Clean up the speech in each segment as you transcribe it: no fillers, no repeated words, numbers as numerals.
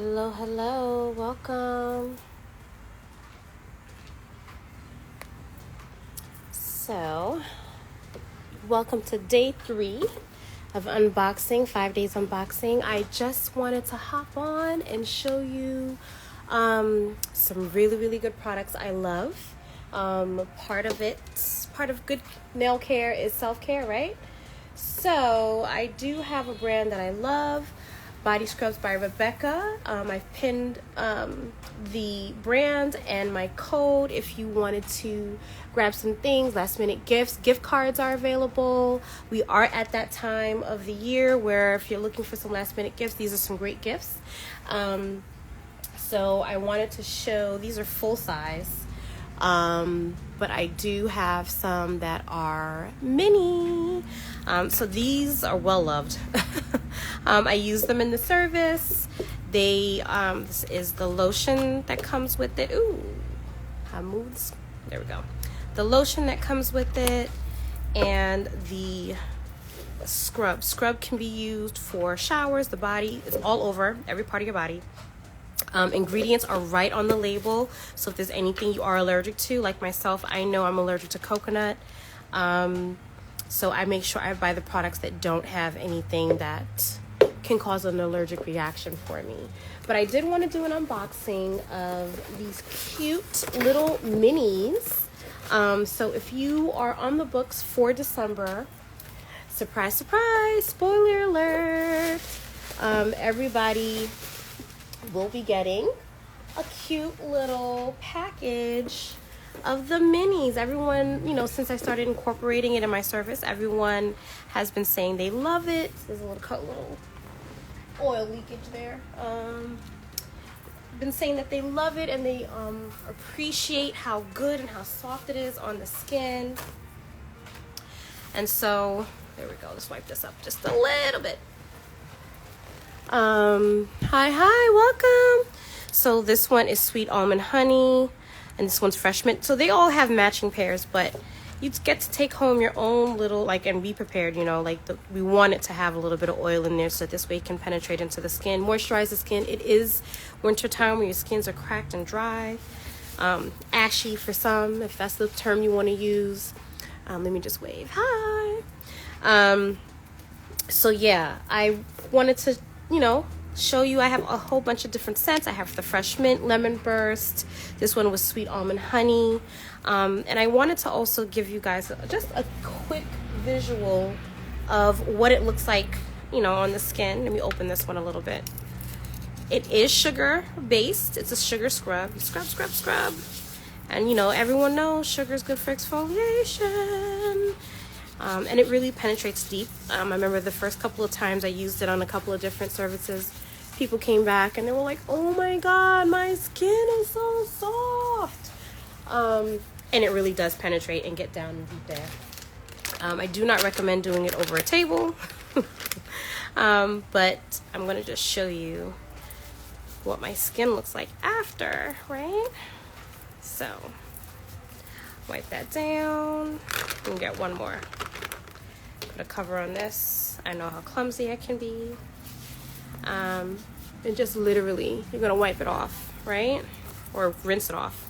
Hello, hello, welcome. So, welcome to day 3 of unboxing, 5 days unboxing. I just wanted to hop on and show you some really good products I love. Part of good nail care is self-care, right? So, I do have a brand that I love. Body Scrubs by Rebeca. I've pinned the brand and my code if you wanted to grab some things, last minute gifts. Gift cards are available. We are at that time of the year where if you're looking for some last minute gifts, these are some great gifts. So I wanted to show, these are full size. But I do have some that are mini. So these are well loved. I use them in the service. This is the lotion that comes with it. Ooh, I moved this. There we go. The lotion that comes with it, and the scrub. Scrub can be used for showers, the body. It's all over, every part of your body. Ingredients are right on the label, so if there's anything you are allergic to, like myself, I know I'm allergic to coconut, so I make sure I buy the products that don't have anything that can cause an allergic reaction for me. But I did want to do an unboxing of these cute little minis. So if you are on the books for December, surprise, surprise, spoiler alert, everybody will be getting a cute little package of the minis. Everyone, since I started incorporating it in my service, everyone has been saying they love it. There's a little oil leakage there. Been saying that they love it and they appreciate how good and how soft it is on the skin. And so there we go. Let's wipe this up just a little bit. Hi, welcome. So this one is sweet almond honey, and this one's fresh mint. So they all have matching pairs, but you get to take home your own little, and be prepared, we want it to have a little bit of oil in there so this way it can penetrate into the skin, moisturize the skin. It is winter time where your skins are cracked and dry, ashy for some, if that's the term you want to use. Let me just wave. Hi. So yeah, I wanted to show you. I have a whole bunch of different scents. I have the fresh mint, lemon burst. This one was sweet almond honey. And I wanted to also give you guys just a quick visual of what it looks like, on the skin. Let me open this one a little bit. It is sugar based. It's a sugar scrub. You scrub. And everyone knows sugar is good for exfoliation. And it really penetrates deep. I remember the first couple of times I used it on a couple of different services, people came back and they were like, oh my god, my skin is so soft. And it really does penetrate and get down deep there. I do not recommend doing it over a table. But I'm going to just show you what my skin looks like after, right? So wipe that down and get one more. Put a cover on this. I know how clumsy I can be. And just literally, you're gonna wipe it off, right? Or rinse it off.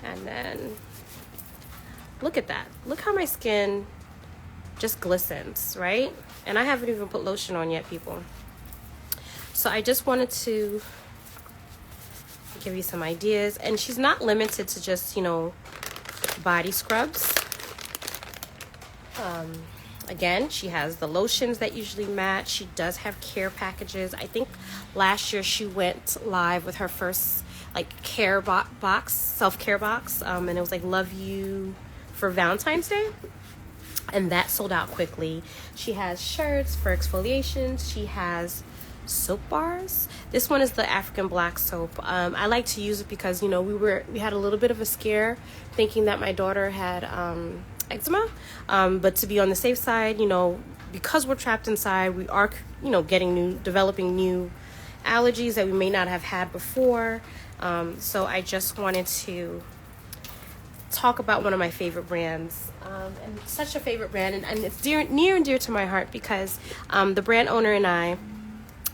And then look at that. Look how my skin just glistens, right? And I haven't even put lotion on yet, people. So I just wanted to give you some ideas. And she's not limited to just, body scrubs. Again, she has the lotions that usually match. She does have care packages. I think last year she went live with her first care box, self-care box, and it was love you for Valentine's Day, and that sold out quickly. She has shirts for exfoliations. She has soap bars. This one is the African black soap. I like to use it because we had a little bit of a scare thinking that my daughter had eczema, but to be on the safe side, because we're trapped inside, we are developing new allergies that we may not have had before. So I just wanted to talk about one of my favorite brands, and such a favorite brand, and it's near and dear to my heart because the brand owner and I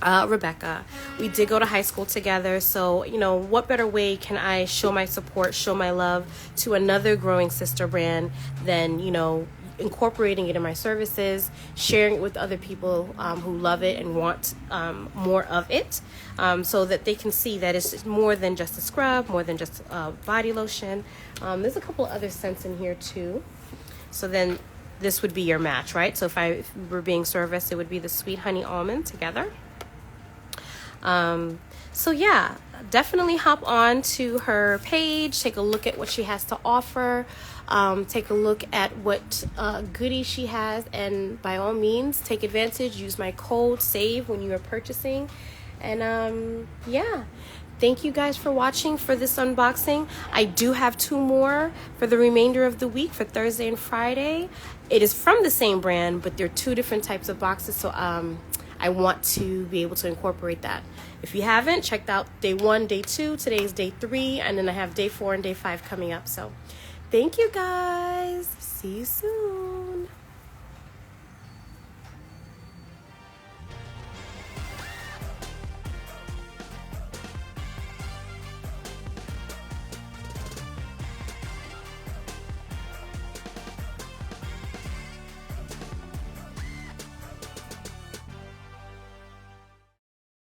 Rebecca. We did go to high school together, so what better way can I show my support, show my love to another growing sister brand than incorporating it in my services, sharing it with other people who love it and want more of it, so that they can see that it's more than just a scrub, more than just body lotion. There's a couple other scents in here too. So then this would be your match, right? So if we were being serviced, it would be the Sweet Honey Almond together. So yeah, definitely hop on to her page, take a look at what she has to offer, take a look at what goodies she has, and by all means take advantage. Use my code SAVE when you are purchasing. And yeah, thank you guys for watching for this unboxing. I do have 2 more for the remainder of the week, for Thursday and Friday. It is from the same brand, but they're 2 different types of boxes, so I want to be able to incorporate that. If you haven't, checked out day 1, day 2, today is day 3, and then I have day 4 and day 5 coming up. So thank you guys. See you soon.